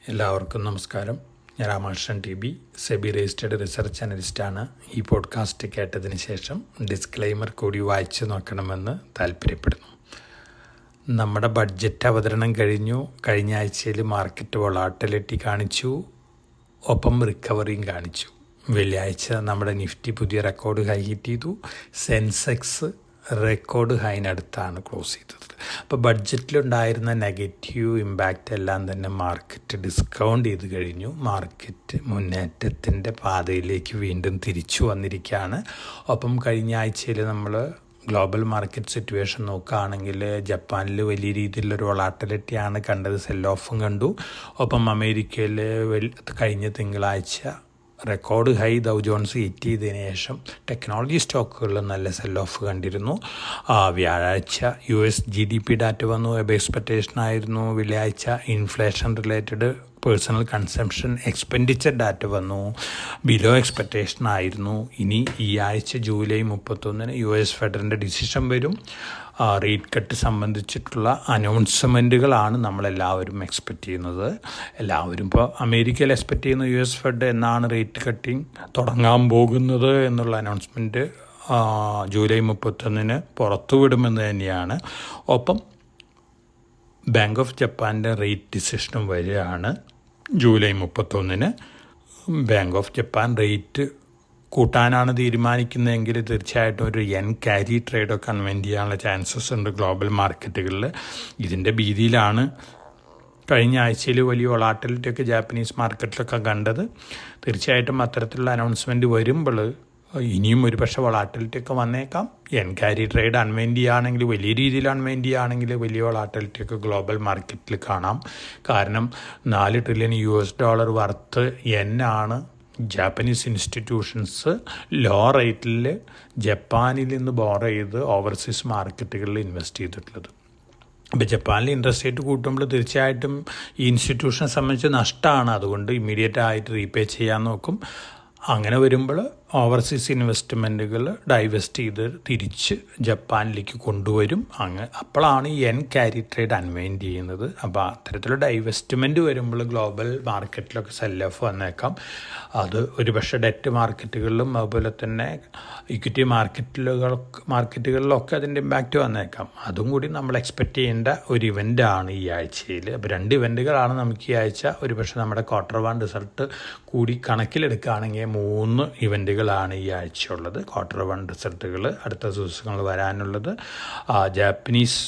എല്ലാവർക്കും നമസ്കാരം. ഞാൻ Ramakrishnan TB, SEBI registered research അനലിസ്റ്റാണ്. ഈ പോഡ്കാസ്റ്റ് കേട്ടതിന് ശേഷം ഡിസ്ക്ലെയിമർ കൂടി വായിച്ചു നോക്കണമെന്ന് താല്പര്യപ്പെടുന്നു. നമ്മുടെ ബഡ്ജറ്റ് അവതരണം കഴിഞ്ഞ ആഴ്ചയിൽ മാർക്കറ്റ് വൊളാറ്റിലിറ്റി കാണിച്ചു, ഒപ്പം റിക്കവറിയും കാണിച്ചു. വെള്ളിയാഴ്ച നമ്മുടെ നിഫ്റ്റി പുതിയ റെക്കോർഡ് ഹൈ ഹിറ്റ് ചെയ്തു. സെൻസെക്സ് റെക്കോർഡ് ഹൈനടുത്താണ് ക്ലോസ് ചെയ്തത്. അപ്പോൾ ബഡ്ജറ്റിലുണ്ടായിരുന്ന നെഗറ്റീവ് ഇമ്പാക്റ്റ് എല്ലാം തന്നെ മാർക്കറ്റ് ഡിസ്കൗണ്ട് ചെയ്ത് കഴിഞ്ഞു. മാർക്കറ്റ് മുന്നേറ്റത്തിൻ്റെ പാതയിലേക്ക് വീണ്ടും തിരിച്ചു വന്നിരിക്കുകയാണ്. ഒപ്പം കഴിഞ്ഞ ആഴ്ചയിൽ നമ്മൾ ഗ്ലോബൽ മാർക്കറ്റ് സിറ്റുവേഷൻ നോക്കുകയാണെങ്കിൽ ജപ്പാനിൽ വലിയ രീതിയിലൊരു വൊളാറ്റിലിറ്റിയാണ് കണ്ടത്, സെൽ ഓഫും കണ്ടു. ഒപ്പം അമേരിക്കയിൽ കഴിഞ്ഞ തിങ്കളാഴ്ച record high Dow Jones hit ചെയ്തതിന് ശേഷം ടെക്നോളജി സ്റ്റോക്കുകളിൽ നല്ല സെൽ ഓഫ് കണ്ടിരുന്നു. വ്യാഴാഴ്ച US GDP ഡാറ്റ വന്നു, എബ് എക്സ്പെക്റ്റേഷൻ ആയിരുന്നു. വെള്ളിയാഴ്ച inflation related personal consumption expenditure data വന്നു, ബിലോ എക്സ്പെക്റ്റേഷൻ ആയിരുന്നു. ഇനി ഈ ആഴ്ച ജൂലൈ 31 US ഫെഡറിൻ്റെ ഡിസിഷൻ വരും. റേറ്റ് കട്ട് സംബന്ധിച്ചിട്ടുള്ള അനൗൺസ്മെൻറ്റുകളാണ് നമ്മളെല്ലാവരും എക്സ്പെക്റ്റ് ചെയ്യുന്നത്. എല്ലാവരും ഇപ്പോൾ അമേരിക്കയിൽ എക്സ്പെക്റ്റ് ചെയ്യുന്ന US ഫെഡ് എന്നാണ് റേറ്റ് കട്ടിങ് തുടങ്ങാൻ പോകുന്നത് എന്നുള്ള അനൗൺസ്മെൻറ്റ് ജൂലൈ 31 പുറത്തുവിടുമെന്ന് തന്നെയാണ്. ഒപ്പം ബാങ്ക് ഓഫ് ജപ്പാൻ്റെ റേറ്റ് ഡിസിഷനും വരികയാണ് July 31. Bank of Japan rate കൂട്ടാനാണ് തീരുമാനിക്കുന്നതെങ്കിൽ തീർച്ചയായിട്ടും ഒരു yen ക്യാരി ട്രേഡൊക്കെ കൺവെൻറ്റ് ചെയ്യാനുള്ള ചാൻസസ് ഉണ്ട് ഗ്ലോബൽ മാർക്കറ്റുകളിൽ. ഇതിൻ്റെ ഭീതിയിലാണ് കഴിഞ്ഞ ആഴ്ചയിൽ വലിയ വൊളാറ്റിലിറ്റിയൊക്കെ ജാപ്പനീസ് മാർക്കറ്റിലൊക്കെ കണ്ടത്. തീർച്ചയായിട്ടും അത്തരത്തിലുള്ള അനൗൺസ്മെൻറ്റ് വരുമ്പോൾ ഇനിയും ഒരു പക്ഷേ വൊളാറ്റിലിറ്റിയൊക്കെ വന്നേക്കാം. yen ക്യാരി ട്രേഡ് അൺവെൻഡ് ചെയ്യുകയാണെങ്കിൽ, വലിയ രീതിയിൽ അൺവെൻഡ് ചെയ്യുകയാണെങ്കിൽ വലിയ വൊളാറ്റിലിറ്റിയൊക്കെ ഗ്ലോബൽ മാർക്കറ്റിൽ കാണാം. കാരണം $4 trillion worth yen Japanese institutions low റേറ്റിൽ ജപ്പാനിൽ നിന്ന് ബോറോ ചെയ്ത് ഓവർസീസ് മാർക്കറ്റുകളിൽ ഇൻവെസ്റ്റ് ചെയ്തിട്ടുള്ളത്. അപ്പോൾ ജപ്പാനിൽ ഇൻട്രസ്റ്റ് റേറ്റ് കൂട്ടുമ്പോൾ തീർച്ചയായിട്ടും ഈ ഇൻസ്റ്റിറ്റ്യൂഷനെ സംബന്ധിച്ച് നഷ്ടമാണ്. അതുകൊണ്ട് ഇമ്മീഡിയറ്റ് ആയിട്ട് റീപേ ചെയ്യാൻ നോക്കും. അങ്ങനെ വരുമ്പോൾ ഓവർസീസ് ഇൻവെസ്റ്റ്മെൻറ്റുകൾ ഡൈവെസ്റ്റ് ചെയ്ത് തിരിച്ച് ജപ്പാനിലേക്ക് കൊണ്ടുവരും. അപ്പോഴാണ് yen ക്യാരി ട്രേഡ് അൺവൈൻഡ് ചെയ്യുന്നത്. അപ്പോൾ അത്തരത്തിലുള്ള ഡൈവെസ്റ്റ്മെൻറ്റ് വരുമ്പോൾ ഗ്ലോബൽ മാർക്കറ്റിലൊക്കെ സെൽ ഓഫ് വന്നേക്കാം. അത് ഒരുപക്ഷെ ഡെറ്റ് മാർക്കറ്റുകളിലും അതുപോലെ തന്നെ ഇക്വിറ്റി മാർക്കറ്റുകളിലൊക്കെ അതിൻ്റെ ഇമ്പാക്റ്റ് വന്നേക്കാം. അതും കൂടി നമ്മൾ എക്സ്പെക്റ്റ് ചെയ്യേണ്ട ഒരു ഇവൻ്റാണ് ഈ ആഴ്ചയിൽ. അപ്പോൾ 2 ഇവൻറ്റുകളാണ് നമുക്ക് ഈ ആഴ്ച ഒരുപക്ഷെ നമ്മുടെ Q1 റിസൾട്ട് കൂടി കണക്കിലെടുക്കുകയാണെങ്കിൽ 3 ഇവൻറ്റുകളാണ് ഈ ആഴ്ച ഉള്ളത്. Q1 റിസൾട്ടുകൾ അടുത്ത ദിവസങ്ങളിൽ വരാനുള്ളത്, ജാപ്പനീസ്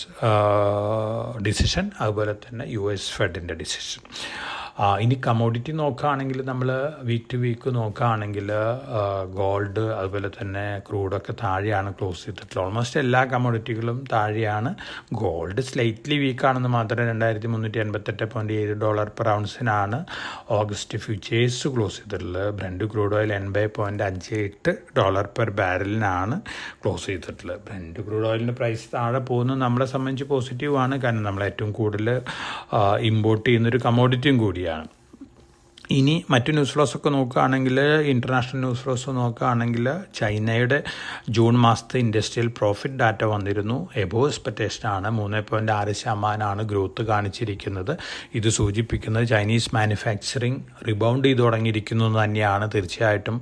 ഡിസിഷൻ, അതുപോലെ തന്നെ US ഫെഡിൻ്റെ ഡിസിഷൻ. ഇനി കമോഡിറ്റി നോക്കുകയാണെങ്കിൽ നമ്മൾ വീക്ക് ടു വീക്ക് നോക്കുകയാണെങ്കിൽ ഗോൾഡ് അതുപോലെ തന്നെ ക്രൂഡൊക്കെ താഴെയാണ് ക്ലോസ് ചെയ്തിട്ടുള്ളത്. ഓൾമോസ്റ്റ് എല്ലാ കമോഡിറ്റികളും താഴെയാണ്. ഗോൾഡ് സ്ലൈറ്റ്ലി വീക്കാണെന്ന് മാത്രമേ $2388.7 പെർ ഔൺസിനാണ് ഓഗസ്റ്റ് ഫ്യൂച്ചേഴ്സ് ക്ലോസ് ചെയ്തിട്ടുള്ളത്. ബ്രന്റ് ക്രൂഡ് ഓയിൽ $80.58 പെർ ബാരലിനാണ് ക്ലോസ് ചെയ്തിട്ടുള്ളത്. ബ്രന്റ് ക്രൂഡ് ഓയിലിൻ്റെ പ്രൈസ് താഴെ പോകുന്നത് നമ്മളെ സംബന്ധിച്ച് പോസിറ്റീവാണ്. കാരണം നമ്മൾ ഏറ്റവും കൂടുതൽ ഇമ്പോർട്ട് ചെയ്യുന്നൊരു കമോഡിറ്റിയും കൂടിയാണ്. ഇനി മറ്റു ന്യൂസ് ഫ്ലോസ് ഒക്കെ നോക്കുകയാണെങ്കിൽ, ഇൻ്റർനാഷണൽ ന്യൂസ് ഫ്ലോസ് നോക്കുകയാണെങ്കിൽ ചൈനയുടെ ജൂൺ മാസത്തെ ഇൻഡസ്ട്രിയൽ പ്രോഫിറ്റ് ഡാറ്റ വന്നിരുന്നു. എബോവ് എക്സ്പെക്റ്റേഷനാണ്. 3.6% ഗ്രോത്ത് കാണിച്ചിരിക്കുന്നത്. ഇത് സൂചിപ്പിക്കുന്നത് ചൈനീസ് മാനുഫാക്ചറിങ് റിബൗണ്ട് ചെയ്ത് തുടങ്ങിയിരിക്കുന്നു എന്ന് തന്നെയാണ്. തീർച്ചയായിട്ടും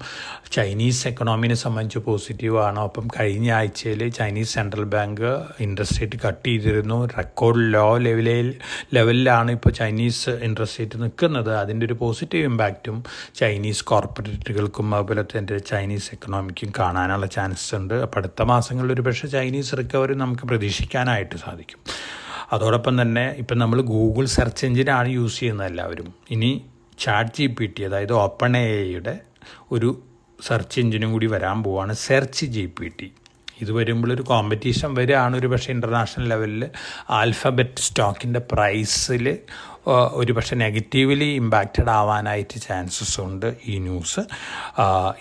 ചൈനീസ് എക്കണോമിനെ സംബന്ധിച്ച് പോസിറ്റീവാണ്. ഒപ്പം കഴിഞ്ഞ ആഴ്ചയിൽ Chinese central bank interest rate cut ചെയ്തിരുന്നു. റെക്കോർഡ് ലോ ലെവലിലാണ് ഇപ്പോൾ ചൈനീസ് ഇൻട്രസ്റ്റ് റേറ്റ് നിൽക്കുന്നത്. അതിൻ്റെ ഒരു പോസിറ്റീവ് ഇമ്പാക്റ്റും ചൈനീസ് കോർപ്പറേറ്റുകൾക്കും അതുപോലെ തന്നെ ചൈനീസ് എക്കണോമിക്കും കാണാനുള്ള ചാൻസസ് ഉണ്ട്. അപ്പോൾ അടുത്ത മാസങ്ങളിൽ ഒരു പക്ഷേ ചൈനീസ് റിക്കവറി നമുക്ക് പ്രതീക്ഷിക്കാനായിട്ട് സാധിക്കും. അതോടൊപ്പം തന്നെ ഇപ്പം നമ്മൾ ഗൂഗിൾ സെർച്ച് എഞ്ചിനാണ് യൂസ് ചെയ്യുന്നത് എല്ലാവരും. ഇനി ChatGPT, അതായത് OpenAIയുടെ ഒരു സെർച്ച് എഞ്ചിനും കൂടി വരാൻ പോവുകയാണ്, സെർച്ച് GPT. ഇത് വരുമ്പോൾ ഒരു കോമ്പറ്റീഷൻ വരികയാണ്. ഒരു പക്ഷേ ഇൻ്റർനാഷണൽ ലെവലിൽ ആൽഫബറ്റ് സ്റ്റോക്കിൻ്റെ പ്രൈസിൽ ഒരു പക്ഷേ നെഗറ്റീവ്ലി ഇമ്പാക്റ്റഡ് ആവാനായിട്ട് ചാൻസസ് ഉണ്ട് ഈ ന്യൂസ്.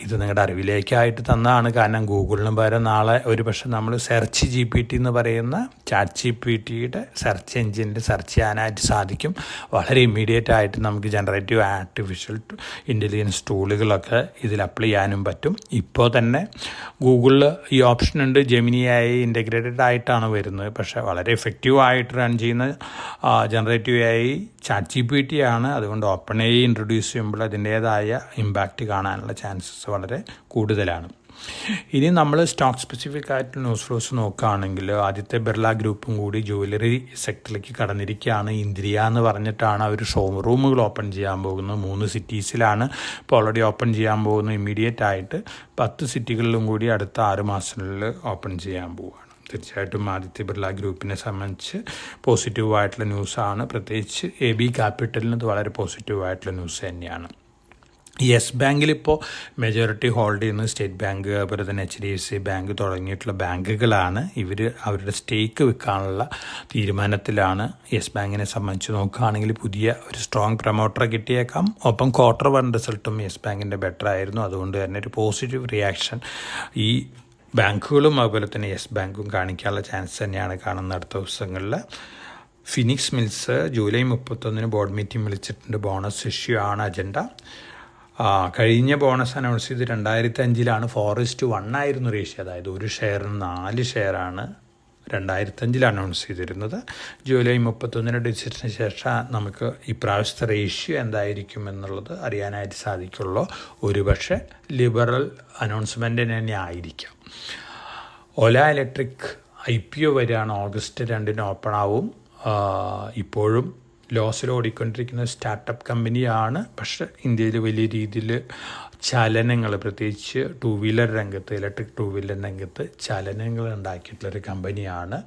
ഇത് നിങ്ങളുടെ അറിവിലേക്കായിട്ട് തന്നതാണ്. കാരണം ഗൂഗിളിന് പകരം നാളെ ഒരു പക്ഷേ നമ്മൾ സെർച്ച് GPT എന്ന് പറയുന്ന ChatGPTയുടെ സെർച്ച് എഞ്ചിനിൽ സെർച്ച് ചെയ്യാനായിട്ട് സാധിക്കും. വളരെ ഇമ്മീഡിയറ്റ് ആയിട്ട് നമുക്ക് ജനറേറ്റീവ് ആർട്ടിഫിഷ്യൽ ഇൻ്റലിജൻസ് ടൂളുകളൊക്കെ ഇതിൽ അപ്ലൈ ചെയ്യാനും പറ്റും. ഇപ്പോൾ തന്നെ ഗൂഗിളിൽ ഈ ഓപ്ഷൻ ഉണ്ട്. ജെമിനി AI ഇൻ്റഗ്രേറ്റഡ് ആയിട്ടാണ് വരുന്നത്. പക്ഷേ വളരെ എഫക്റ്റീവായിട്ട് റൺ ചെയ്യുന്ന ജനറേറ്റീവ് AI ChatGPT ആണ്. അതുകൊണ്ട് ഓപ്പൺ AI ഇൻട്രൊഡ്യൂസ് ചെയ്യുമ്പോൾ അതിൻ്റേതായ ഇമ്പാക്റ്റ് കാണാനുള്ള ചാൻസസ് വളരെ കൂടുതലാണ്. ഇനി നമ്മൾ സ്റ്റോക്ക് സ്പെസിഫിക് ആയിട്ടുള്ള ന്യൂസ് ഫ്ലോസ് നോക്കുകയാണെങ്കിൽ ആദ്യത്തെ ബിർള ഗ്രൂപ്പും കൂടി ജ്വല്ലറി സെക്ടറിലേക്ക് കടന്നിരിക്കുകയാണ്. ഇന്ദ്രിയ എന്ന് പറഞ്ഞിട്ടാണ് അവർ ഷോറൂമുകൾ ഓപ്പൺ ചെയ്യാൻ പോകുന്നത്. 3 സിറ്റീസിലാണ് ഇപ്പോൾ ഓൾറെഡി ഓപ്പൺ ചെയ്യാൻ പോകുന്നത്. ഇമ്മീഡിയറ്റ് ആയിട്ട് 10 സിറ്റികളിലും കൂടി അടുത്ത 6 മാസങ്ങളിൽ ഓപ്പൺ ചെയ്യാൻ പോവുകയാണ്. തീർച്ചയായിട്ടും ആദിത്യ ബിർള ഗ്രൂപ്പിനെ സംബന്ധിച്ച് പോസിറ്റീവായിട്ടുള്ള ന്യൂസാണ്. പ്രത്യേകിച്ച് AB ക്യാപിറ്റലിന് ഇത് വളരെ പോസിറ്റീവായിട്ടുള്ള ന്യൂസ് തന്നെയാണ്. യെസ് ബാങ്കിലിപ്പോൾ മെജോറിറ്റി ഹോൾഡ് ചെയ്യുന്നത് സ്റ്റേറ്റ് ബാങ്ക്, അതുപോലെ തന്നെ HDFC ബാങ്ക് തുടങ്ങിയിട്ടുള്ള ബാങ്കുകളാണ്. ഇവർ അവരുടെ സ്റ്റേക്ക് വിൽക്കാനുള്ള തീരുമാനത്തിലാണ്. യെസ് ബാങ്കിനെ സംബന്ധിച്ച് നോക്കുകയാണെങ്കിൽ പുതിയ ഒരു സ്ട്രോങ് പ്രൊമോട്ടറെ കിട്ടിയേക്കാം. ഒപ്പം Q1 റിസൾട്ടും യെസ് ബാങ്കിൻ്റെ ബെറ്റർ ആയിരുന്നു. അതുകൊണ്ട് തന്നെ ഒരു പോസിറ്റീവ് റിയാക്ഷൻ ഈ ബാങ്കുകളും അതുപോലെ തന്നെ യെസ് ബാങ്കും കാണിക്കാനുള്ള ചാൻസ് തന്നെയാണ് കാണുന്നത് അടുത്ത ദിവസങ്ങളിൽ. Phoenix Mills July 31 board meeting വിളിച്ചിട്ടുണ്ട്. ബോണസ് ഇഷ്യൂ ആണ് അജണ്ട. കഴിഞ്ഞ ബോണസ് അനൗൺസ് ചെയ്ത് 2005 4:1 ആയിരുന്നു റേഷ്യോ. അതായത് ഒരു ഷെയറിന് 4 ഷെയറാണ് 2005 അനൗൺസ് ചെയ്തിരുന്നത്. ജൂലൈ 31 ഡിസിഷന് ശേഷം നമുക്ക് ഇപ്രാവശ്യത്തെ റേഷ്യോ എന്തായിരിക്കും എന്നുള്ളത് അറിയാനായിട്ട് സാധിക്കുള്ളൂ. ഒരുപക്ഷെ ലിബറൽ അനൗൺസ്മെൻ്റ് തന്നെ ആയിരിക്കാം. ഓല ഇലക്ട്രിക് IPO വരികയാണ്. ഓഗസ്റ്റ് 2 ഓപ്പൺ ആവും. ഇപ്പോഴും ലോസിൽ ഓടിക്കൊണ്ടിരിക്കുന്ന സ്റ്റാർട്ടപ്പ് കമ്പനിയാണ്. പക്ഷേ ഇന്ത്യയിൽ വലിയ രീതിയിൽ ചലനങ്ങൾ, പ്രത്യേകിച്ച് ഇലക്ട്രിക് 2 വീലർ രംഗത്ത് ചലനങ്ങൾ ഉണ്ടാക്കിയിട്ടുള്ളൊരു കമ്പനിയാണ്.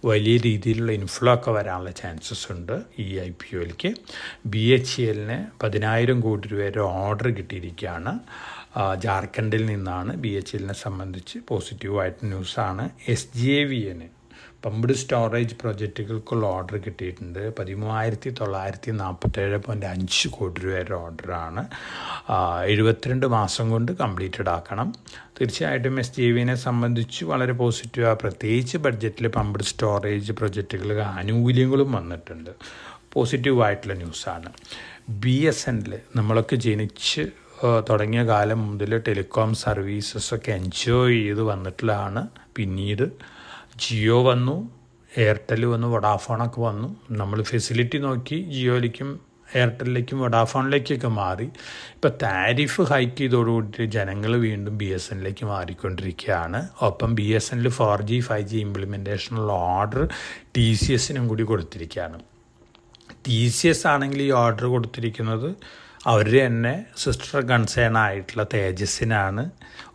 വലിയ രീതിയിലുള്ള ഇൻഫ്ലോ ഒക്കെ വരാനുള്ള ചാൻസസ് ഉണ്ട് ഈ IPOയിലേക്ക്. BHELന് 10,000 കോടി രൂപയുടെ ഓർഡർ കിട്ടിയിരിക്കുകയാണ്. ജാർഖണ്ഡിൽ നിന്നാണ്. BHELനെ സംബന്ധിച്ച് പോസിറ്റീവായിട്ട് ന്യൂസാണ്. SJVN പമ്പ്ഡ് സ്റ്റോറേജ് പ്രോജക്റ്റുകൾക്കുള്ള ഓർഡർ കിട്ടിയിട്ടുണ്ട്. 13,947.5 കോടി രൂപയുടെ ഓർഡറാണ്. 72 മാസം കൊണ്ട് കംപ്ലീറ്റഡ് ആക്കണം. തീർച്ചയായിട്ടും SJVനെ സംബന്ധിച്ച് വളരെ പോസിറ്റീവാണ്. പ്രത്യേകിച്ച് ബഡ്ജറ്റിൽ പമ്പ്ഡ് സ്റ്റോറേജ് പ്രോജക്റ്റുകൾക്ക് ആനുകൂല്യങ്ങളും വന്നിട്ടുണ്ട്. പോസിറ്റീവായിട്ടുള്ള ന്യൂസാണ്. BSNL നമ്മളൊക്കെ ജനിച്ച് തുടങ്ങിയ കാലം മുതൽ ടെലികോം സർവീസസൊക്കെ എൻജോയ് ചെയ്ത് വന്നിട്ടുള്ളതാണ്. പിന്നീട് ജിയോ വന്നു, എയർടെൽ വന്നു, വൊഡാഫോണൊക്കെ വന്നു. നമ്മൾ ഫെസിലിറ്റി നോക്കി ജിയോയിലേക്കും എയർടെല്ലിലേക്കും വൊഡാഫോണിലേക്കൊക്കെ മാറി. ഇപ്പോൾ താരിഫ് ഹൈക്ക് ചെയ്തോടുകൂടി ജനങ്ങൾ വീണ്ടും BSNലേക്ക് മാറിക്കൊണ്ടിരിക്കുകയാണ്. ഒപ്പം BSNL 4G 5G ഇംപ്ലിമെൻറ്റേഷനുള്ള ഓർഡർ TCSനും കൂടി കൊടുത്തിരിക്കുകയാണ്. TCS ആണെങ്കിൽ ഈ ഓർഡർ കൊടുത്തിരിക്കുന്നത് അവർ തന്നെ സിസ്റ്റർ കൺസേൺ ആയിട്ടുള്ള തേജസ്സിനാണ്.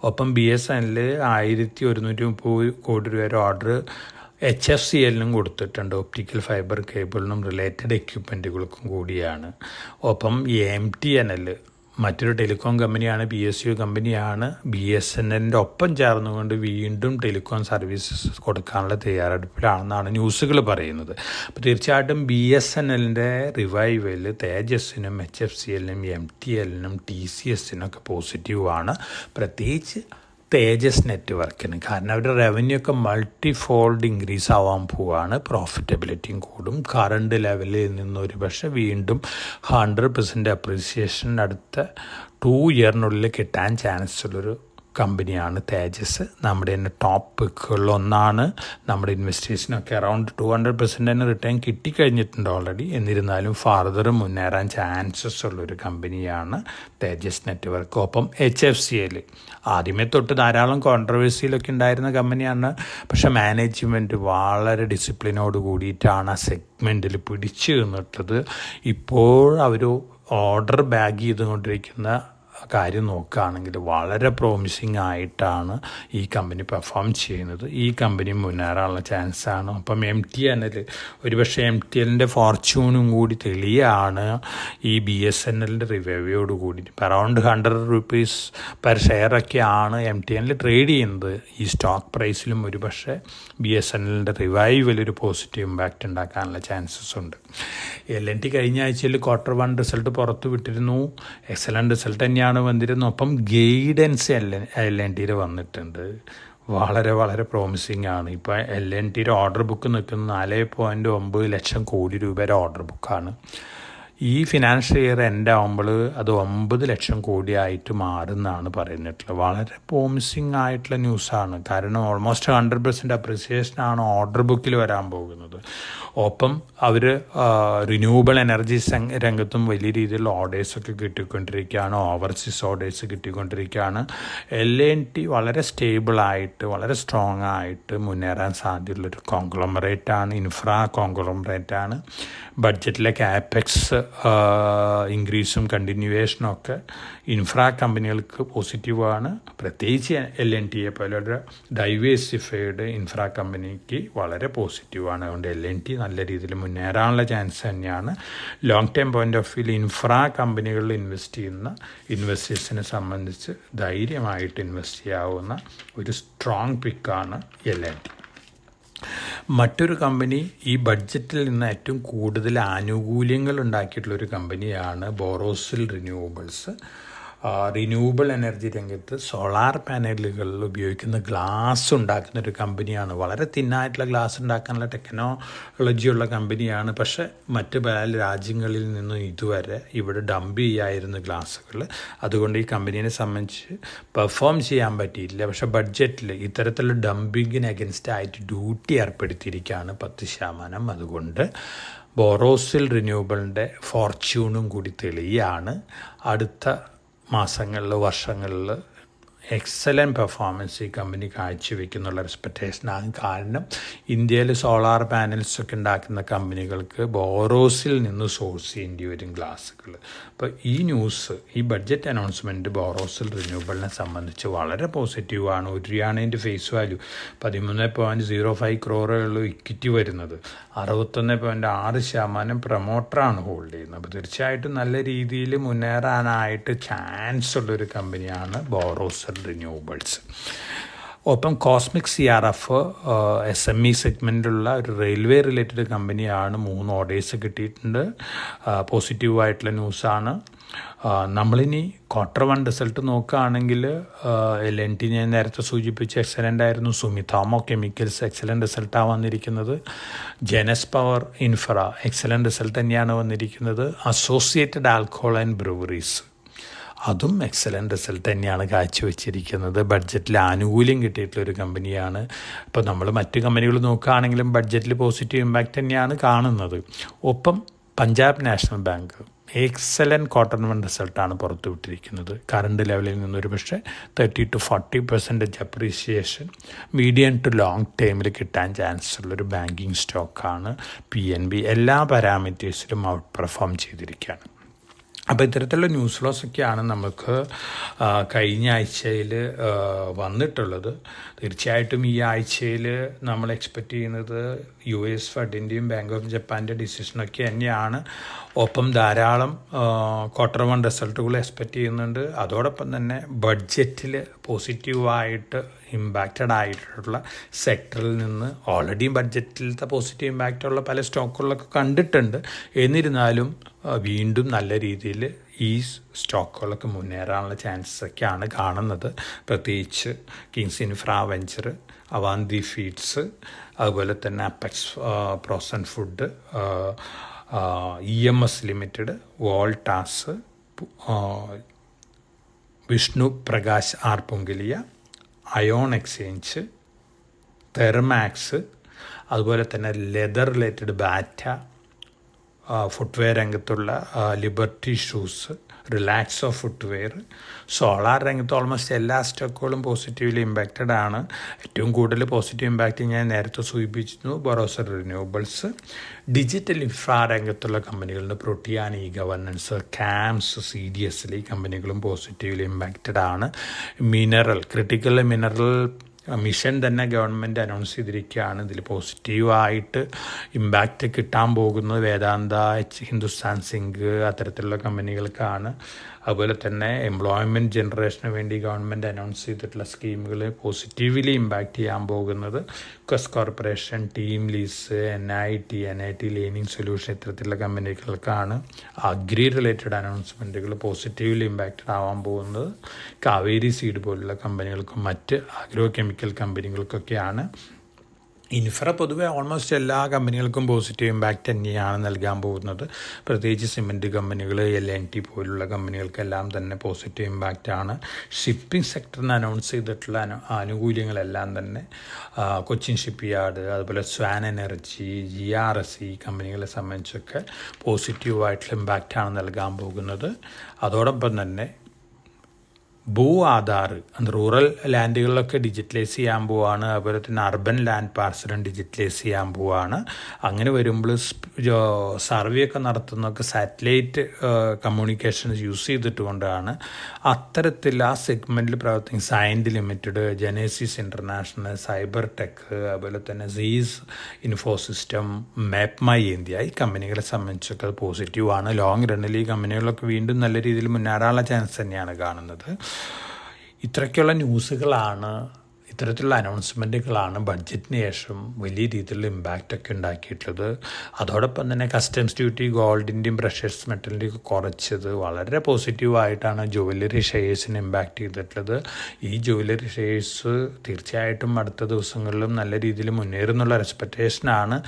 ഒപ്പം BSNL 1,130 കോടി രൂപയുടെ ഓർഡർ HFCLനും കൊടുത്തിട്ടുണ്ട്. ഒപ്റ്റിക്കൽ ഫൈബർ കേബിളിനും റിലേറ്റഡ് എക്യുപ്മെൻറ്റുകൾക്കും കൂടിയാണ്. ഒപ്പം MTNL മറ്റൊരു ടെലികോം കമ്പനിയാണ്, PSU കമ്പനിയാണ്. BSNLൻ്റെ ഒപ്പം ചേർന്നുകൊണ്ട് വീണ്ടും ടെലികോം സർവീസസ് കൊടുക്കാനുള്ള തയ്യാറെടുപ്പിലാണെന്നാണ് ന്യൂസുകൾ പറയുന്നത്. അപ്പോൾ തീർച്ചയായിട്ടും BSNLൻ്റെ റിവൈവൽ തേജസ്സിനും HFCLനും MTNLനും TCSനൊക്കെ പോസിറ്റീവാണ്. പ്രത്യേകിച്ച് തേജസ് നെറ്റ്വർക്കിന്. കാരണം അവരുടെ റവന്യൂ ഒക്കെ മൾട്ടിഫോൾഡ് ഇൻക്രീസ് ആവാൻ പോവുകയാണ്. പ്രോഫിറ്റബിലിറ്റിയും കൂടും. കറണ്ട് ലെവലിൽ നിന്ന് ഒരു പക്ഷേ വീണ്ടും 100% അപ്രീസിയേഷൻ അടുത്ത 2 ഇയറിനുള്ളിൽ കിട്ടാൻ ചാൻസ് ഉള്ളൊരു കമ്പനിയാണ് തേജസ്. നമ്മുടെ തന്നെ ടോപ്പ് പിക്കുകളിലൊന്നാണ്. നമ്മുടെ ഇൻവെസ്റ്റേഴ്സിനൊക്കെ അറൗണ്ട് 200% തന്നെ റിട്ടേൺ കിട്ടിക്കഴിഞ്ഞിട്ടുണ്ട് ഓൾറെഡി. എന്നിരുന്നാലും ഫർദർ മുന്നേറാൻ ചാൻസസ് ഉള്ളൊരു കമ്പനിയാണ് തേജസ് നെറ്റ്വർക്ക്. ഒപ്പം HFCL ആദ്യമേ തൊട്ട് ധാരാളം കോൺട്രവേഴ്സിയിലൊക്കെ ഉണ്ടായിരുന്ന കമ്പനിയാണ്. പക്ഷേ മാനേജ്മെൻറ്റ് വളരെ ഡിസിപ്ലിനോട് കൂടിയിട്ടാണ് ആ സെഗ്മെൻറ്റിൽ പിടിച്ചു നിന്നിട്ടത്. ഇപ്പോൾ അവർ ഓർഡർ ബാഗ് ചെയ്തുകൊണ്ടിരിക്കുന്ന കാര്യം നോക്കുകയാണെങ്കിൽ വളരെ പ്രോമിസിങ് ആയിട്ടാണ് ഈ കമ്പനി പെർഫോം ചെയ്യുന്നത്. ഈ കമ്പനി മുന്നേറാനുള്ള ചാൻസാണ്. അപ്പം MTNL ഒരുപക്ഷെ MTNLൻ്റെ ഫോർച്യൂണും കൂടി തെളിയാണ് ഈ BSNLൻ്റെ റിവ്യൂയോട് കൂടി. അറൗണ്ട് 100 rupees പെർ ഷെയറൊക്കെയാണ് MTNL ട്രേഡ് ചെയ്യുന്നത്. ഈ സ്റ്റോക്ക് പ്രൈസിലും ഒരുപക്ഷെ BSNLൻ്റെ റിവൈവൽ ഒരു പോസിറ്റീവ് ഇമ്പാക്റ്റ് ഉണ്ടാക്കാനുള്ള ചാൻസസ് ഉണ്ട്. L&T കഴിഞ്ഞ ആഴ്ചയിൽ Q1 റിസൾട്ട് പുറത്തു വിട്ടിരുന്നു. എക്സലൻ്റ് റിസൾട്ട് തന്നെയാണ് വന്നിരുന്നു. ഒപ്പം ഗൈഡൻസ് L&Tയിൽ വന്നിട്ടുണ്ട്. വളരെ വളരെ പ്രോമിസിങ് ആണ്. ഇപ്പോൾ L&Tയുടെ ഓർഡർ ബുക്ക് നിൽക്കുന്നത് 4.9 ലക്ഷം കോടി രൂപയുടെ ഓർഡർ ബുക്കാണ്. ഈ ഫിനാൻഷ്യൽ ഇയർ എൻഡ് ആകുമ്പോൾ അത് 9 ലക്ഷം കോടിയായിട്ട് മാറുമെന്നാണ് പറയുന്നിട്ടുള്ളത്. വളരെ പ്രോമിസിങ് ആയിട്ടുള്ള ന്യൂസാണ്. കാരണം ഓൾമോസ്റ്റ് 100% അപ്രിസിയേഷനാണ് ഓർഡർ ബുക്കിൽ വരാൻ പോകുന്നത്. ഒപ്പം അവർ റിന്യൂവബിൾ എനർജി രംഗത്തും വലിയ രീതിയിലുള്ള ഓർഡേഴ്സൊക്കെ കിട്ടിക്കൊണ്ടിരിക്കുകയാണ്. ഓവർസീസ് ഓർഡേഴ്സ് കിട്ടിക്കൊണ്ടിരിക്കുകയാണ്. LNT വളരെ സ്റ്റേബിളായിട്ട് വളരെ സ്ട്രോങ് ആയിട്ട് മുന്നേറാൻ സാധ്യതയുള്ളൊരു കോൺഗ്ലോമറേറ്റാണ്, ഇൻഫ്രാ കോൺഗ്ലോമറേറ്റാണ്. ബഡ്ജറ്റിലെ ക്യാപെക്സ് ഇൻക്രീസും കണ്ടിന്യൂവേഷനും ഒക്കെ ഇൻഫ്രാ കമ്പനികൾക്ക് പോസിറ്റീവാണ്. പ്രത്യേകിച്ച് LNTയെ പോലെ ഒരു ഡൈവേഴ്സിഫൈഡ് ഇൻഫ്രാ കമ്പനിക്ക് വളരെ പോസിറ്റീവാണ്. അതുകൊണ്ട് LNT നല്ല രീതിയിൽ മുന്നേറാനുള്ള ചാൻസ് തന്നെയാണ്. ലോങ് ടൈം പോയിൻ്റ് ഓഫ് വ്യൂവിൽ ഇൻഫ്രാ കമ്പനികളിൽ ഇൻവെസ്റ്റ് ചെയ്യുന്ന ഇൻവെസ്റ്റേഴ്സിനെ സംബന്ധിച്ച് ധൈര്യമായിട്ട് ഇൻവെസ്റ്റ് ചെയ്യാവുന്ന ഒരു സ്ട്രോങ് പിക്കാണ് LNT. മറ്റൊരു കമ്പനി ഈ ബഡ്ജറ്റിൽ നിന്ന് ഏറ്റവും കൂടുതൽ ആനുകൂല്യങ്ങൾ ഉണ്ടാക്കിയിട്ടുള്ളൊരു കമ്പനിയാണ് ബോറോസിൽ റിന്യൂവബിൾസ്. റിന്യൂവബിൾ എനർജി രംഗത്ത് സോളാർ പാനലുകളിൽ ഉപയോഗിക്കുന്ന ഗ്ലാസ് ഉണ്ടാക്കുന്ന ഒരു കമ്പനിയാണ്. വളരെ തിന്നായിട്ടുള്ള ഗ്ലാസ് ഉണ്ടാക്കാനുള്ള ടെക്നോളജിയുള്ള കമ്പനിയാണ്. പക്ഷേ മറ്റ് പല രാജ്യങ്ങളിൽ നിന്നും ഇതുവരെ ഇവിടെ ഡംപ് ചെയ്യായിരുന്നു ഗ്ലാസ്സുകൾ. അതുകൊണ്ട് ഈ കമ്പനീനെ സംബന്ധിച്ച് പെർഫോം ചെയ്യാൻ പറ്റിയില്ല. പക്ഷേ ബഡ്ജറ്റിൽ ഇത്തരത്തിലുള്ള ഡംപിങ്ങിന് അഗൻസ്റ്റ് ആയിട്ട് ഡ്യൂട്ടി ഏർപ്പെടുത്തിയിരിക്കുകയാണ് 10%. അതുകൊണ്ട് ബോറോസിൽ റിന്യൂവബിളിൻ്റെ ഫോർച്യൂണും കൂടി തെളിയാണ്. അടുത്ത മാസങ്ങളിൽ വർഷങ്ങളിൽ എക്സലൻറ്റ് പെർഫോമൻസ് ഈ കമ്പനി കാഴ്ചവെക്കുന്നുള്ള എക്സ്പെക്റ്റേഷനാണ്. കാരണം ഇന്ത്യയിൽ സോളാർ പാനൽസൊക്കെ ഉണ്ടാക്കുന്ന കമ്പനികൾക്ക് ബോറോസിൽ നിന്ന് സോഴ്സ് ചെയ്യേണ്ടി വരും ഗ്ലാസ്സുകൾ. അപ്പോൾ ഈ ന്യൂസ്, ഈ ബഡ്ജറ്റ് അനൗൺസ്മെൻറ്റ് ബോറോസിൽ റിന്യൂവബിളിനെ സംബന്ധിച്ച് വളരെ പോസിറ്റീവാണ്. ഒരു രൂപയാണ് ഫേസ് വാല്യൂ. 13.05 crore ഇക്വിറ്റി വരുന്നത്. 61.6% പ്രൊമോട്ടറാണ് ഹോൾഡ് ചെയ്യുന്നത്. അപ്പോൾ തീർച്ചയായിട്ടും നല്ല രീതിയിൽ മുന്നേറാനായിട്ട് ചാൻസ് ഉള്ളൊരു കമ്പനിയാണ് ബോറോസിൽ റിന്യൂവബിൾസ്. ഒപ്പം കോസ്മിക് CRF SME സെഗ്മെൻറ്റിലുള്ള ഒരു റെയിൽവേ റിലേറ്റഡ് കമ്പനിയാണ്. 3 ഓർഡേഴ്സ് കിട്ടിയിട്ടുണ്ട്. പോസിറ്റീവായിട്ടുള്ള ന്യൂസാണ്. നമ്മളിനി Q1 റിസൾട്ട് നോക്കുകയാണെങ്കിൽ LNT ഞാൻ നേരത്തെ സൂചിപ്പിച്ച് എക്സലൻ്റ് ആയിരുന്നു. സുമിതോമോ കെമിക്കൽസ് എക്സലൻ്റ് റിസൾട്ടാണ് വന്നിരിക്കുന്നത്. ജനസ് പവർ ഇൻഫ്ര എക്സലൻ്റ് റിസൾട്ട് തന്നെയാണ് വന്നിരിക്കുന്നത്. അസോസിയേറ്റഡ് ആൽക്കഹോൾ ആൻഡ് ബ്രൂവറീസ് അതും എക്സലൻ്റ് റിസൾട്ട് തന്നെയാണ് കാഴ്ചവെച്ചിരിക്കുന്നത്. ബഡ്ജറ്റിൽ ആനുകൂല്യം കിട്ടിയിട്ടുള്ളൊരു കമ്പനിയാണ്. ഇപ്പോൾ നമ്മൾ മറ്റ് കമ്പനികൾ നോക്കുകയാണെങ്കിലും ബഡ്ജറ്റിൽ പോസിറ്റീവ് ഇമ്പാക്റ്റ് തന്നെയാണ് കാണുന്നത്. ഒപ്പം Punjab national bank excellent Q1 റിസൾട്ടാണ് പുറത്തുവിട്ടിരിക്കുന്നത്. കറണ്ട് ലെവലിൽ നിന്നൊരു പക്ഷേ 30 to 40% appreciation medium to long ടൈമിൽ കിട്ടാൻ ചാൻസ് ഉള്ളൊരു ബാങ്കിങ് സ്റ്റോക്കാണ്. PNB എല്ലാ പാരാമീറ്റേഴ്സിലും ഔട്ട് പെർഫോം ചെയ്തിരിക്കുകയാണ്. അപ്പോൾ ഇത്തരത്തിലുള്ള ന്യൂസ് ഫ്ലോസൊക്കെയാണ് നമുക്ക് കഴിഞ്ഞ ആഴ്ചയിൽ വന്നിട്ടുള്ളത്. തീർച്ചയായിട്ടും ഈ ആഴ്ചയിൽ നമ്മൾ എക്സ്പെക്റ്റ് ചെയ്യുന്നത് US ഫെഡിൻ്റെയും ബാങ്ക് ഓഫ് ജപ്പാൻ്റെ ഡിസിഷനൊക്കെ തന്നെയാണ്. ഒപ്പം ധാരാളം Q1 റിസൾട്ടുകൾ എക്സ്പെക്റ്റ് ചെയ്യുന്നുണ്ട്. അതോടൊപ്പം തന്നെ ബഡ്ജറ്റിൽ പോസിറ്റീവായിട്ട് ഇമ്പാക്റ്റഡ് ആയിട്ടുള്ള സെക്ടറിൽ നിന്ന് ഓൾറെഡി ബഡ്ജറ്റിലത്തെ പോസിറ്റീവ് ഇമ്പാക്റ്റുള്ള പല സ്റ്റോക്കുകളിലൊക്കെ കണ്ടിട്ടുണ്ട്. എന്നിരുന്നാലും വീണ്ടും നല്ല രീതിയിൽ ഈ സ്റ്റോക്കുകളൊക്കെ മുന്നേറാനുള്ള ചാൻസൊക്കെയാണ് കാണുന്നത്. പ്രത്യേകിച്ച് Kings Infra Venture, Avanti Feeds, അതുപോലെ തന്നെ Apex Frozen Food, EMS Limited, Voltas, Vishnu Prakash R Punglia, Ion Exchange, Thermax, അതുപോലെ തന്നെ ലെതർ റിലേറ്റഡ് ബാറ്റ, ഫുട്വെയർ രംഗത്തുള്ള Liberty Shoes, Relaxo footwear, solar രംഗത്ത് ഓൾമോസ്റ്റ് എല്ലാ സ്റ്റോക്കുകളും പോസിറ്റീവ്ലി ഇമ്പാക്റ്റഡ് ആണ്. ഏറ്റവും കൂടുതൽ പോസിറ്റീവ് ഇമ്പാക്റ്റ് ഞാൻ നേരത്തെ സൂചിപ്പിച്ചിരുന്നു ബോറോസിൽ റിന്യൂവബിൾസ്. ഡിജിറ്റൽ ഇൻഫ്രാ രംഗത്തുള്ള കമ്പനികളുടെ പ്രോട്ടിയാൻ, ഇ ഗവർണൻസ്, CAMS, CDS ഈ കമ്പനികളും പോസിറ്റീവ്ലി ഇമ്പാക്റ്റഡ് ആണ്. ക്രിട്ടിക്കൽ മിനറൽ മിഷൻ തന്നെ ഗവൺമെൻറ് അനൗൺസ് ചെയ്തിരിക്കുകയാണ്. ഇതിൽ പോസിറ്റീവായിട്ട് ഇമ്പാക്റ്റ് കിട്ടാൻ പോകുന്നത് വേദാന്ത, ഹിന്ദുസ്ഥാൻ സിങ്ക് അത്തരത്തിലുള്ള കമ്പനികൾക്കാണ്. അതുപോലെ തന്നെ എംപ്ലോയ്മെൻറ്റ് ജനറേഷന് വേണ്ടി ഗവൺമെൻറ് അനൗൺസ് ചെയ്തിട്ടുള്ള സ്കീമുകൾ പോസിറ്റീവ്ലി ഇമ്പാക്റ്റ് ചെയ്യാൻ പോകുന്നത് Quest Corporation, team lease, NIT learning solution ഇത്തരത്തിലുള്ള കമ്പനികൾക്കാണ്. അഗ്രി റിലേറ്റഡ് അനൗൺസ്മെൻറ്റുകൾ പോസിറ്റീവ്ലി ഇമ്പാക്റ്റഡ് ആവാൻ പോകുന്നത് കാവേരി സീഡ് പോലുള്ള കമ്പനികൾക്കും മറ്റ് അഗ്രോ കെമിക്കൽ കമ്പനികൾക്കൊക്കെയാണ്. ഇൻഫ്ര പൊതുവെ ഓൾമോസ്റ്റ് എല്ലാ കമ്പനികൾക്കും പോസിറ്റീവ് ഇമ്പാക്റ്റ് തന്നെയാണ് നൽകാൻ പോകുന്നത്. പ്രത്യേകിച്ച് സിമൻറ്റ് കമ്പനികൾ, LNT പോലുള്ള കമ്പനികൾക്കെല്ലാം തന്നെ പോസിറ്റീവ് ഇമ്പാക്റ്റാണ്. ഷിപ്പിംഗ് സെക്ടറിന് അനൗൺസ് ചെയ്തിട്ടുള്ള ആനുകൂല്യങ്ങളെല്ലാം തന്നെ കൊച്ചിൻ ഷിപ്പ് യാർഡ്, അതുപോലെ സ്വാൻ എനർജി, GRSE കമ്പനികളെ സംബന്ധിച്ചൊക്കെ പോസിറ്റീവായിട്ടുള്ള ഇമ്പാക്റ്റാണ് നൽകാൻ പോകുന്നത്. അതോടൊപ്പം തന്നെ ഭൂ ആധാർ റൂറൽ ലാൻഡുകളിലൊക്കെ ഡിജിറ്റലൈസ് ചെയ്യാൻ പോവാണ്. അതുപോലെ തന്നെ അർബൻ ലാൻഡ് പാർസലും ഡിജിറ്റലൈസ് ചെയ്യാൻ പോവാണ്. അങ്ങനെ വരുമ്പോൾ സർവേ ഒക്കെ നടത്തുന്നതൊക്കെ സാറ്റലൈറ്റ് കമ്മ്യൂണിക്കേഷൻസ് യൂസ് ചെയ്തിട്ട് കൊണ്ടാണ്. അത്തരത്തിൽ ആ സെഗ്മെൻറ്റിൽ പ്രവർത്തിക്കുന്ന സയൻറ്റ് ലിമിറ്റഡ്, ജെനേസിസ് ഇൻ്റർനാഷണൽ, സൈബർ ടെക്, അതുപോലെ തന്നെ സീസ് ഇൻഫോസിസ്റ്റം, മാപ്പ് മൈ ഇന്ത്യ ഈ കമ്പനികളെ സംബന്ധിച്ചൊക്കെ അത് പോസിറ്റീവാണ്. ലോങ് റണ്ണിൽ ഈ കമ്പനികളൊക്കെ വീണ്ടും നല്ല രീതിയിൽ മുന്നേറാനുള്ള ചാൻസ് തന്നെയാണ് കാണുന്നത്. ഇത്രയ്ക്കുള്ള ന്യൂസുകളാണ്, ഇത്തരത്തിലുള്ള അനൗൺസ്മെൻറ്റുകളാണ് ബഡ്ജറ്റിന് ശേഷം വലിയ രീതിയിലുള്ള ഇമ്പാക്റ്റൊക്കെ ഉണ്ടാക്കിയിട്ടുള്ളത്. അതോടൊപ്പം തന്നെ കസ്റ്റംസ് ഡ്യൂട്ടി ഗോൾഡിൻ്റെയും പ്രഷ്യസ് മെറ്റലിൻ്റെയും കുറച്ചത് വളരെ പോസിറ്റീവായിട്ടാണ് ജുവല്ലറി ഷെയർസിന് ഇമ്പാക്റ്റ് ചെയ്തിട്ടുള്ളത്. ഈ ജുവല്ലറി ഷെയർസ് തീർച്ചയായിട്ടും അടുത്ത ദിവസങ്ങളിലും നല്ല രീതിയിൽ മുന്നേറുന്നുള്ള എക്സ്പെക്റ്റേഷനാണ്.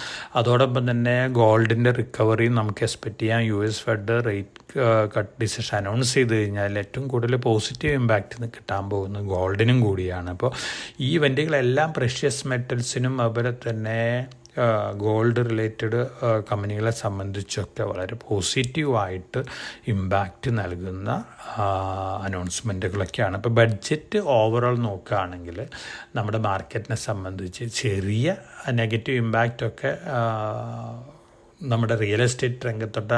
അതോടൊപ്പം തന്നെ ഗോൾഡിൻ്റെ റിക്കവറി നമുക്ക് എക്സ്പെക്റ്റ് ചെയ്യാം. US fed rate cut decision announce ചെയ്ത് കഴിഞ്ഞാൽ ഏറ്റവും കൂടുതൽ പോസിറ്റീവ് ഇമ്പാക്റ്റ് കിട്ടാൻ പോകുന്നത് ഗോൾഡിനും കൂടിയാണ്. അപ്പോൾ ഈ ഇവൻറ്റുകളെല്ലാം പ്രഷ്യസ് മെറ്റൽസിനും അതുപോലെ തന്നെ ഗോൾഡ് റിലേറ്റഡ് കമ്പനികളെ സംബന്ധിച്ചൊക്കെ വളരെ പോസിറ്റീവായിട്ട് ഇമ്പാക്റ്റ് നൽകുന്ന അനൗൺസ്മെൻറ്റുകളൊക്കെയാണ്. ഇപ്പോൾ ബഡ്ജറ്റ് ഓവറോൾ നോക്കുകയാണെങ്കിൽ നമ്മുടെ മാർക്കറ്റിനെ സംബന്ധിച്ച് ചെറിയ നെഗറ്റീവ് ഇമ്പാക്റ്റൊക്കെ നമ്മുടെ റിയൽ എസ്റ്റേറ്റ് രംഗത്തോട്ട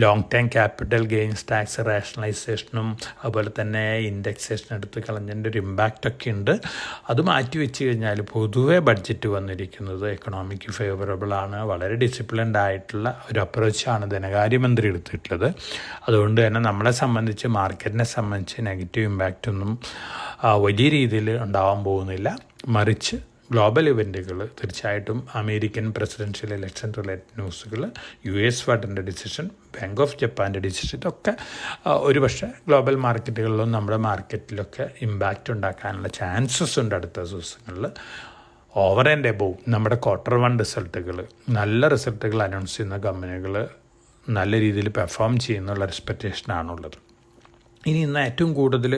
long time capital gains tax റാഷണലൈസേഷനും അതുപോലെ തന്നെ ഇൻഡെക്സേഷൻ എടുത്ത് കളഞ്ഞതിൻ്റെ ഒരു ഇമ്പാക്റ്റൊക്കെ ഉണ്ട്. അത് മാറ്റി വെച്ച് കഴിഞ്ഞാൽ പൊതുവെ ബഡ്ജറ്റ് വന്നിരിക്കുന്നത് എക്കണോമിക്ക് ഫേവറബിളാണ്. വളരെ ഡിസിപ്ലിൻഡ് ആയിട്ടുള്ള ഒരു അപ്രോച്ചാണ് ധനകാര്യമന്ത്രി എടുത്തിട്ടുള്ളത്. അതുകൊണ്ട് തന്നെ നമ്മളെ സംബന്ധിച്ച് മാർക്കറ്റിനെ സംബന്ധിച്ച് നെഗറ്റീവ് ഇമ്പാക്റ്റൊന്നും വലിയ രീതിയിൽ ഉണ്ടാവാൻ പോകുന്നില്ല. മറിച്ച് ഗ്ലോബൽ ഇവൻറ്റുകൾ തീർച്ചയായിട്ടും അമേരിക്കൻ പ്രസിഡൻഷ്യൽ ഇലക്ഷൻ റിലേറ്റഡ് ന്യൂസുകൾ, US ഫെഡിൻ്റെ ഡിസിഷൻ, ബാങ്ക് ഓഫ് ജപ്പാൻ്റെ ഡിസിഷൻ, ഇതൊക്കെ ഒരുപക്ഷെ ഗ്ലോബൽ മാർക്കറ്റുകളിലും നമ്മുടെ മാർക്കറ്റിലൊക്കെ ഇമ്പാക്റ്റ് ഉണ്ടാക്കാനുള്ള ചാൻസസ് ഉണ്ട് അടുത്ത ദിവസങ്ങളിൽ. ഓവർ ആൻഡ് എബോവ് നമ്മുടെ Q1 റിസൾട്ടുകൾ, നല്ല റിസൾട്ടുകൾ അനൗൺസ് ചെയ്യുന്ന കമ്പനികൾ നല്ല രീതിയിൽ പെർഫോം ചെയ്യുന്നുള്ള എക്സ്പെക്റ്റേഷനാണുള്ളത്. ഇന്ന് ഏറ്റവും കൂടുതൽ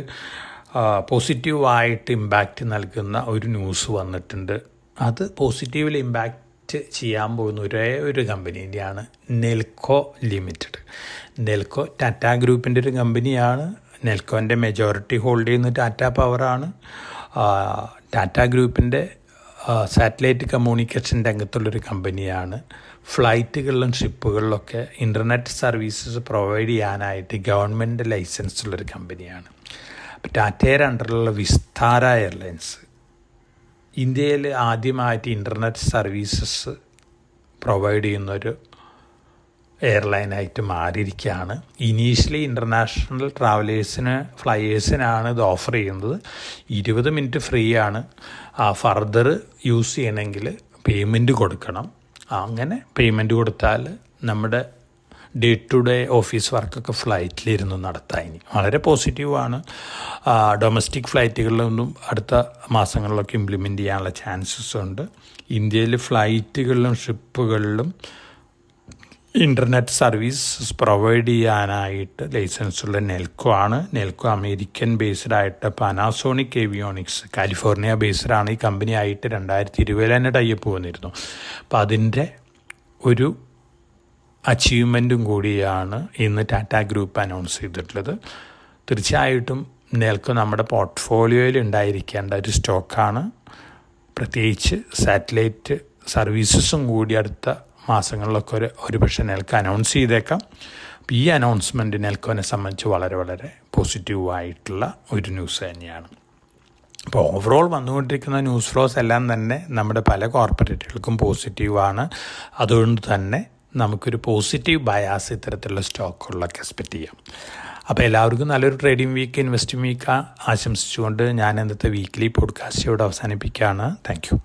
പോസിറ്റീവായിട്ട് ഇമ്പാക്റ്റ് നൽകുന്ന ഒരു ന്യൂസ് വന്നിട്ടുണ്ട്. അത് പോസിറ്റീവിൽ ഇമ്പാക്റ്റ് ചെയ്യാൻ പോകുന്ന ഒരേ ഒരു കമ്പനീൻ്റെയാണ് നെൽക്കോ ലിമിറ്റഡ്. നെൽക്കോ ടാറ്റ ഗ്രൂപ്പിൻ്റെ ഒരു കമ്പനിയാണ്. നെൽക്കോൻ്റെ മെജോറിറ്റി ഹോൾഡ് ചെയ്യുന്നത് ടാറ്റ പവറാണ്. ടാറ്റ ഗ്രൂപ്പിൻ്റെ സാറ്റലൈറ്റ് കമ്മ്യൂണിക്കേഷൻ രംഗത്തുള്ളൊരു കമ്പനിയാണ്. ഫ്ലൈറ്റുകളിലും ഷിപ്പുകളിലൊക്കെ ഇൻ്റർനെറ്റ് സർവീസസ് പ്രൊവൈഡ് ചെയ്യാനായിട്ട് ഗവൺമെൻറ് ലൈസൻസ് ഉള്ളൊരു കമ്പനിയാണ്. ടാറ്റയുടെ അണ്ടറിലുള്ള വിസ്താര എയർലൈൻസ് ഇന്ത്യയിൽ ആദ്യമായിട്ട് ഇൻ്റർനെറ്റ് സർവീസസ് പ്രൊവൈഡ് ചെയ്യുന്നൊരു എയർലൈനായിട്ട് മാറിയിരിക്കുകയാണ്. ഇനീഷ്യലി ഇൻ്റർനാഷണൽ ഫ്ലയേഴ്സിനാണ് ഇത് ഓഫർ ചെയ്യുന്നത്. 20 മിനിറ്റ് ഫ്രീ ആണ്. ഫർദർ യൂസ് ചെയ്യണമെങ്കിൽ പേയ്മെൻറ്റ് കൊടുക്കണം. അങ്ങനെ പേയ്മെൻറ്റ് കൊടുത്താൽ നമ്മുടെ ഡേ ടു ഡേ ഓഫീസ് വർക്കൊക്കെ ഫ്ലൈറ്റിലിരുന്ന് നടത്താം. ഇനി വളരെ പോസിറ്റീവാണ്. ഡൊമസ്റ്റിക് ഫ്ലൈറ്റുകളിലൊന്നും അടുത്ത മാസങ്ങളിലൊക്കെ ഇംപ്ലിമെൻ്റ് ചെയ്യാനുള്ള ചാൻസസ് ഉണ്ട്. ഇന്ത്യയിൽ ഫ്ലൈറ്റുകളിലും ഷിപ്പുകളിലും ഇൻ്റർനെറ്റ് സർവീസ് പ്രൊവൈഡ് ചെയ്യാനായിട്ട് ലൈസൻസുള്ള നെൽക്കോ ആണ്. നെൽക്കോ അമേരിക്കൻ ബേസ്ഡ് ആയിട്ട് പാനാസോണിക് ഏവിയോണിക്സ് കാലിഫോർണിയ ബേസ്ഡാണ്. ഈ കമ്പനി ആയിട്ട് 2020 തന്നെ ടൈപ്പ് വന്നിരുന്നു. അപ്പോൾ അതിൻ്റെ ഒരു അച്ചീവ്മെൻറ്റും കൂടിയാണ് ഇന്ന് ടാറ്റ ഗ്രൂപ്പ് അനൗൺസ് ചെയ്തിട്ടുള്ളത്. തീർച്ചയായിട്ടും നെൽക്കോ നമ്മുടെ പോർട്ട്ഫോളിയോയിൽ ഉണ്ടായിരിക്കേണ്ട ഒരു സ്റ്റോക്കാണ്. പ്രത്യേകിച്ച് സാറ്റലൈറ്റ് സർവീസസും കൂടി അടുത്ത മാസങ്ങളിലൊക്കെ ഒരു പക്ഷേ നെൽക്കോ അനൗൺസ് ചെയ്തേക്കാം. ഈ അനൗൺസ്മെൻറ്റ് നെൽക്കോനെ സംബന്ധിച്ച് വളരെ വളരെ പോസിറ്റീവായിട്ടുള്ള ഒരു ന്യൂസ് തന്നെയാണ്. അപ്പോൾ ഓവറോൾ വന്നുകൊണ്ടിരിക്കുന്ന ന്യൂസ് ഫ്ലോസ് എല്ലാം തന്നെ നമ്മുടെ പല കോർപ്പറേറ്റുകൾക്കും പോസിറ്റീവാണ്. അതുകൊണ്ട് തന്നെ നമുക്കൊരു പോസിറ്റീവ് ബയാസ് ഇത്തരത്തിലുള്ള സ്റ്റോക്കുകളിലൊക്കെ എക്സ്പെക്റ്റ് ചെയ്യാം. അപ്പോൾ എല്ലാവർക്കും നല്ലൊരു ട്രേഡിംഗ് വീക്ക്, ഇൻവെസ്റ്റിംഗ് വീക്ക് ആശംസിച്ചുകൊണ്ട് ഞാൻ ഇന്നത്തെ വീക്ക്ലി പോഡ്കാസ്റ്റ് ഇവിടെ അവസാനിപ്പിക്കുകയാണ്. Thank you.